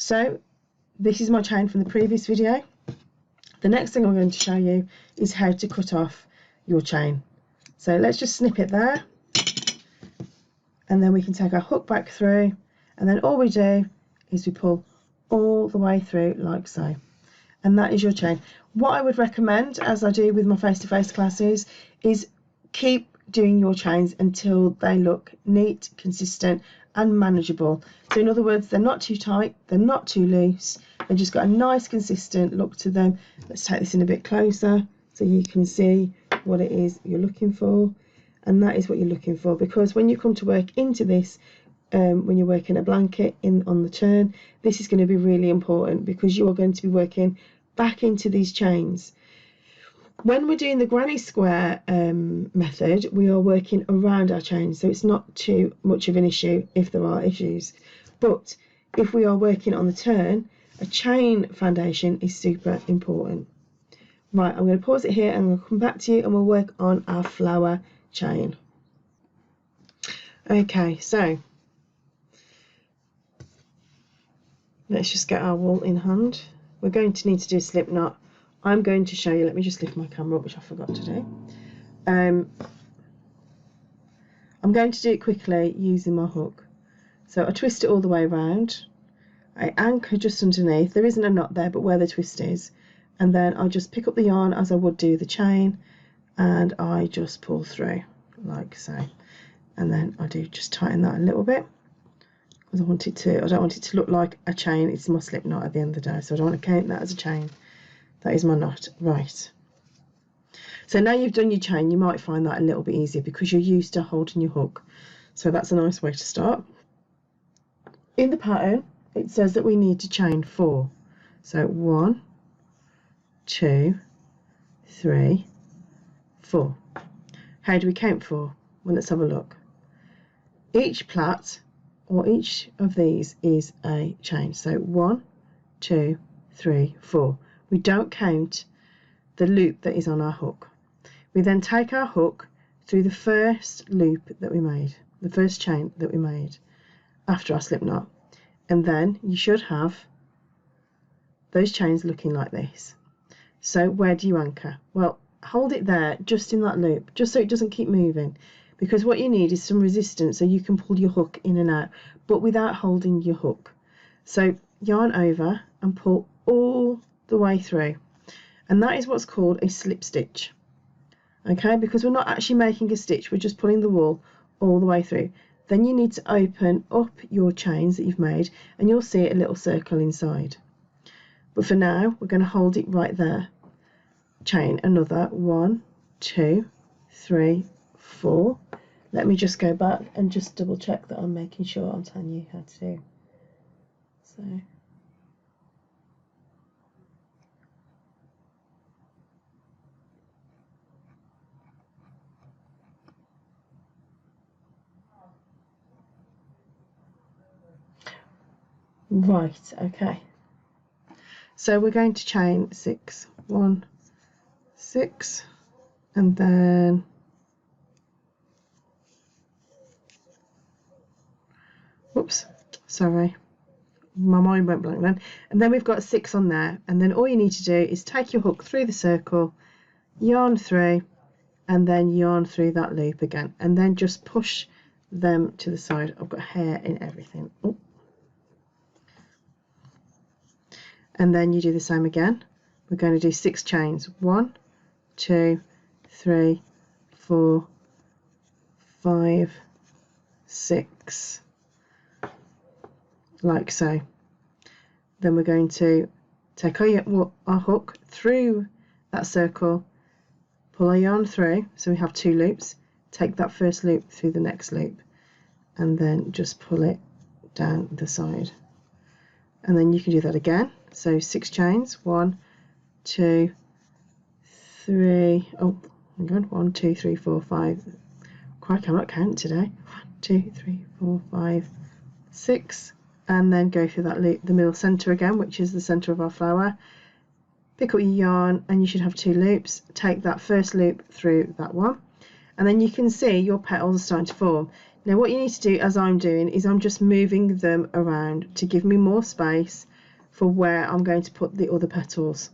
So this is my chain from the previous video. The next thing I'm going to show you is how to cut off your chain. So let's just snip it there, and then we can take our hook back through, and then all we do is we pull all the way through like so, and that is your chain. What I would recommend, as I do with my face-to-face classes, is keep doing your chains until they look neat, consistent and manageable. So in other words, they're not too tight, they're not too loose, they've just got a nice consistent look to them. Let's take this in a bit closer so you can see what it is you're looking for. And that is what you're looking for, because when you come to work into this, when you're working a blanket on the turn, this is going to be really important, because you are going to be working back into these chains. When we're doing the granny square method, we are working around our chains, so it's not too much of an issue if there are issues. But if we are working on the turn, a chain foundation is super important. Right, I'm going to pause it here and we'll come back to you and we'll work on our flower chain. Okay, so let's just get our wool in hand. We're going to need to do a slip knot. I'm going to show you, let me just lift my camera up, which I forgot to do. I'm going to do it quickly using my hook. So I twist it all the way around. I anchor just underneath. There isn't a knot there, but where the twist is. And then I just pick up the yarn as I would do the chain, and I just pull through like so. And then I do just tighten that a little bit, because I don't want it to look like a chain. It's my slip knot at the end of the day, so I don't want to count that as a chain. That is my knot. Right, so now you've done your chain, you might find that a little bit easier because you're used to holding your hook. So that's a nice way to start. In the pattern it says that we need to chain 4. So 1, 2, 3, 4. How do we count 4? Well, let's have a look. Each plait or each of these is a chain. So 1, 2, 3, 4. We don't count the loop that is on our hook. We then take our hook through the first loop that we made, the first chain that we made after our slip knot, and then you should have those chains looking like this. So where do you anchor? Well, hold it there, just in that loop, just so it doesn't keep moving, because what you need is some resistance so you can pull your hook in and out, but without holding your hook. So yarn over and pull all the way through, and that is what's called a slip stitch. Okay, because we're not actually making a stitch, we're just pulling the wool all the way through. Then you need to open up your chains that you've made, and you'll see a little circle inside. But for now, we're going to hold it right there. Chain another 1, 2, 3, 4. Let me just go back and just double check that I'm making sure I'm telling you how to do. So right, okay. So we're going to chain 6, 1, 6, and then whoops, sorry, my mind went blank then. And then we've got 6 on there, and then all you need to do is take your hook through the circle, yarn through, and then yarn through that loop again, and then just push them to the side. I've got hair in everything. Oh. And then you do the same again. We're going to do 6 chains. 1, 2, 3, 4, 5, 6, like so. Then we're going to take our hook through that circle, pull our yarn through, so we have 2 loops, take that first loop through the next loop, and then just pull it down the side. And then you can do that again. So 6 chains, 1, 2, 3, oh, hang on, 1, 2, 3, 4, 5. Crikey, I'm not counting today. 1, 2, 3, 4, 5, 6, and then go through that loop, the middle center again, which is the center of our flower. Pick up your yarn, and you should have 2 loops. Take that first loop through that one, and then you can see your petals are starting to form. Now what you need to do, as I'm doing, is I'm just moving them around to give me more space for where I'm going to put the other petals.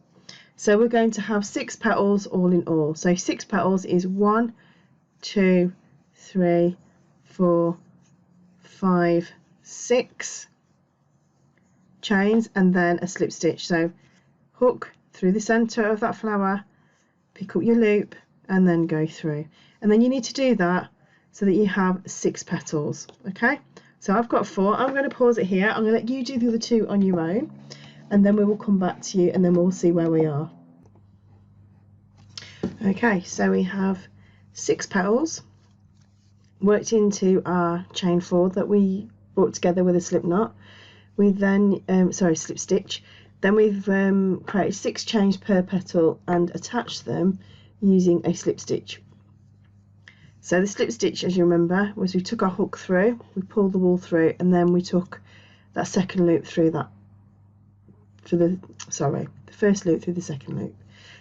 So we're going to have 6 petals all in all. So 6 petals is 1, 2, 3, 4, 5, 6 chains, and then a slip stitch. So hook through the center of that flower, pick up your loop, and then go through. And then you need to do that so that you have 6 petals. Okay, so I've got 4. I'm going to pause it here. I'm going to let you do the other 2 on your own, and then we will come back to you, and then we'll see where we are. Okay, so we have 6 petals worked into our chain 4 that we brought together with a slip knot. We then slip stitch. Then we've created 6 chains per petal and attached them using a slip stitch. So the slip stitch, as you remember, was we took our hook through, we pulled the wool through, and then we took that second loop through that, the first loop through the second loop.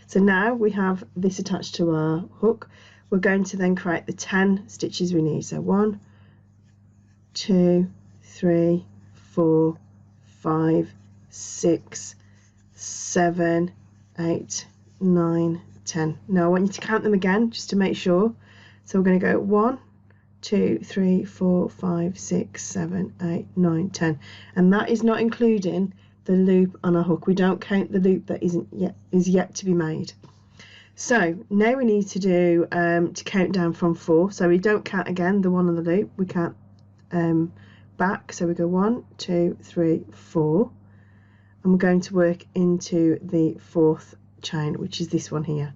So now we have this attached to our hook. We're going to then create the 10 stitches we need. So 1, 2, 3, 4, 5, 6, 7, 8, 9, 10. Now I want you to count them again just to make sure. So we're going to go 1, 2, 3, 4, 5, 6, 7, 8, 9, 10. And that is not including the loop on our hook. We don't count the loop that is yet to be made. So now we need to do to count down from 4. So we don't count again the one on the loop. We count back. So we go 1, 2, 3, 4, and we're going to work into the 4th chain, which is this one here.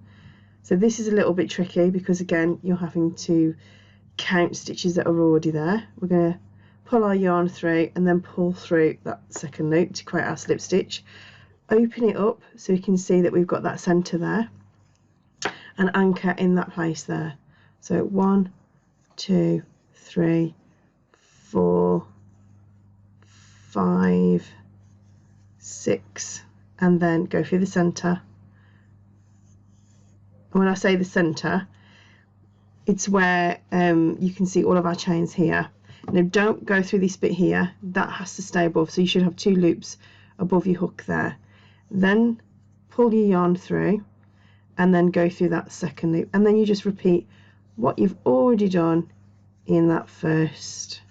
So this is a little bit tricky because again you're having to count stitches that are already there. We're going to pull our yarn through and then pull through that second loop to create our slip stitch. Open it up so you can see that we've got that center there and anchor in that place there. So 1, 2, 3, 4, 5, 6, and then go through the center. And when I say the center, it's where you can see all of our chains here. Now don't go through this bit here, that has to stay above, so you should have 2 loops above your hook there. Then pull your yarn through and then go through that second loop, and then you just repeat what you've already done in that first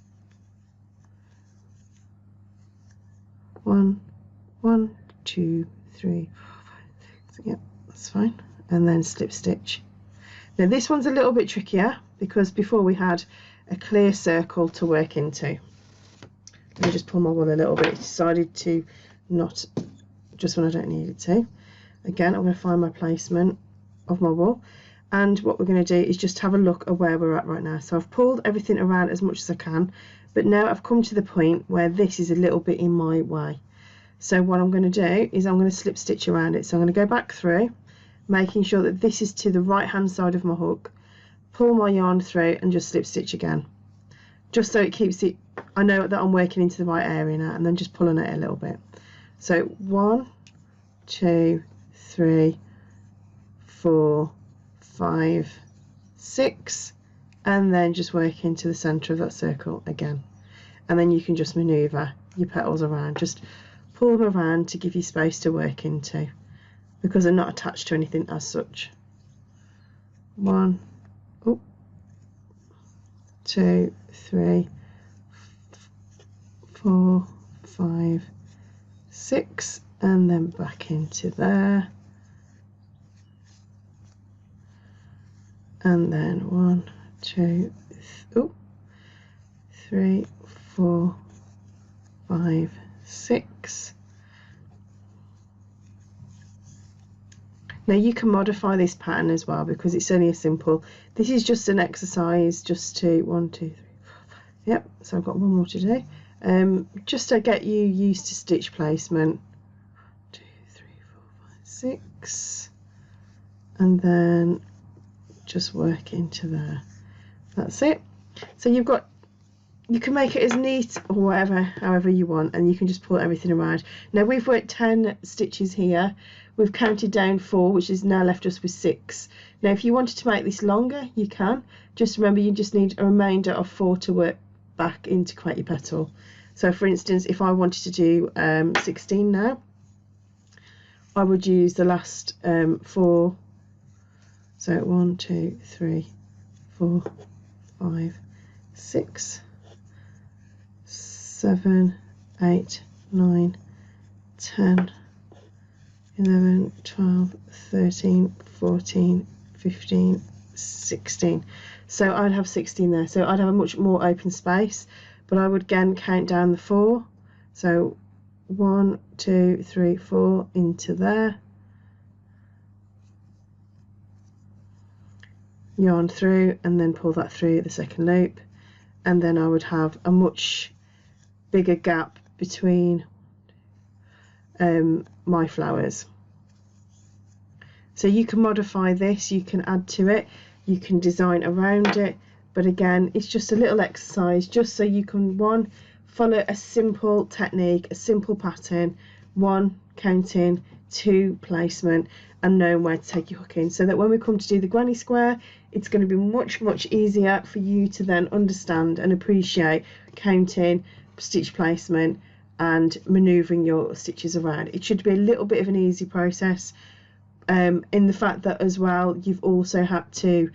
1, 2, 3, 4, 5, 6. Yep, that's fine. And then slip stitch. Now this one's a little bit trickier because before we had a clear circle to work into. Let me just pull my wool a little bit. It's decided to not just when I don't need it to. Again, I'm going to find my placement of my wool, and what we're going to do is just have a look at where we're at right now. So I've pulled everything around as much as I can, but now I've come to the point where this is a little bit in my way. So what I'm going to do is I'm going to slip stitch around it. So I'm going to go back through, making sure that this is to the right hand side of my hook, pull my yarn through and just slip stitch again, just so it keeps it, I know that I'm working into the right area now, and then just pulling it a little bit. So 1, 2, 3, 4, 5, 6, and then just work into the center of that circle again, and then you can just maneuver your petals around, just pull them around to give you space to work into because they're not attached to anything as such. 1, 2, 3, 4, 5, 6, and then back into there, and then 1, 2, 3, 4, 5, 6. Now you can modify this pattern as well because it's only a simple, this is just an exercise just to 1, 2, 3, 4, 5. Yep, so I've got one more to do. Just to get you used to stitch placement. 2, 3, 4, 5, 6, and then just work into there. That's it. So you can make it as neat or whatever, however you want, and you can just pull everything around. Now we've worked 10 stitches here. We've counted down 4, which is now left us with 6. Now if you wanted to make this longer, you can. Just remember you just need a remainder of 4 to work back in to create your petal. So for instance, if I wanted to do 16 now, I would use the last 4, so 1, 2, 3, 4, 5, 6, 7, 8, 9, 10, 11, 12, 13, 14, 15, 16. So I'd have 16 there. So I'd have a much more open space, but I would again count down the 4. So 1, 2, 3, 4 into there. Yarn through and then pull that through the second loop, and then I would have a much bigger gap between my flowers. So you can modify this, you can add to it, you can design around it, but again it's just a little exercise just so you can, 1, follow a simple technique, a simple pattern, 1, counting, 2, placement, and knowing where to take your hook in, so that when we come to do the granny square, it's going to be much easier for you to then understand and appreciate counting, stitch placement, and manoeuvring your stitches around. It should be a little bit of an easy process, in the fact that as well you've also had to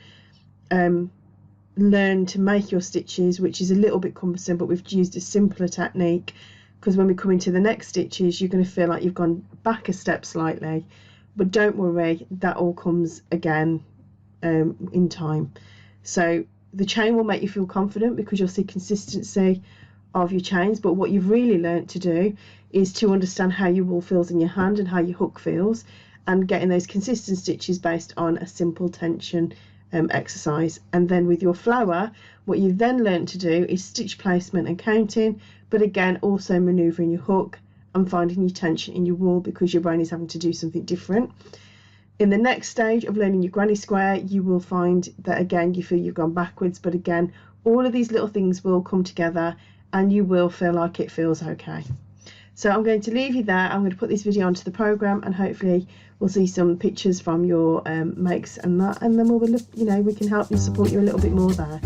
learn to make your stitches, which is a little bit cumbersome, but we've used a simpler technique, because when we come into the next stitches you're going to feel like you've gone back a step slightly, but don't worry, that all comes again in time. So the chain will make you feel confident because you'll see consistency of your chains, but what you've really learnt to do is to understand how your wool feels in your hand and how your hook feels, and getting those consistent stitches based on a simple tension exercise. And then with your flower, what you've then learned to do is stitch placement and counting, but again also manoeuvring your hook and finding your tension in your wool, because your brain is having to do something different. In the next stage of learning your granny square, you will find that again you feel you've gone backwards, but again all of these little things will come together and you will feel like it feels okay. So I'm going to leave you there. I'm going to put this video onto the program, and hopefully we'll see some pictures from your makes and that, and then we'll, you know, we can help and support you a little bit more there.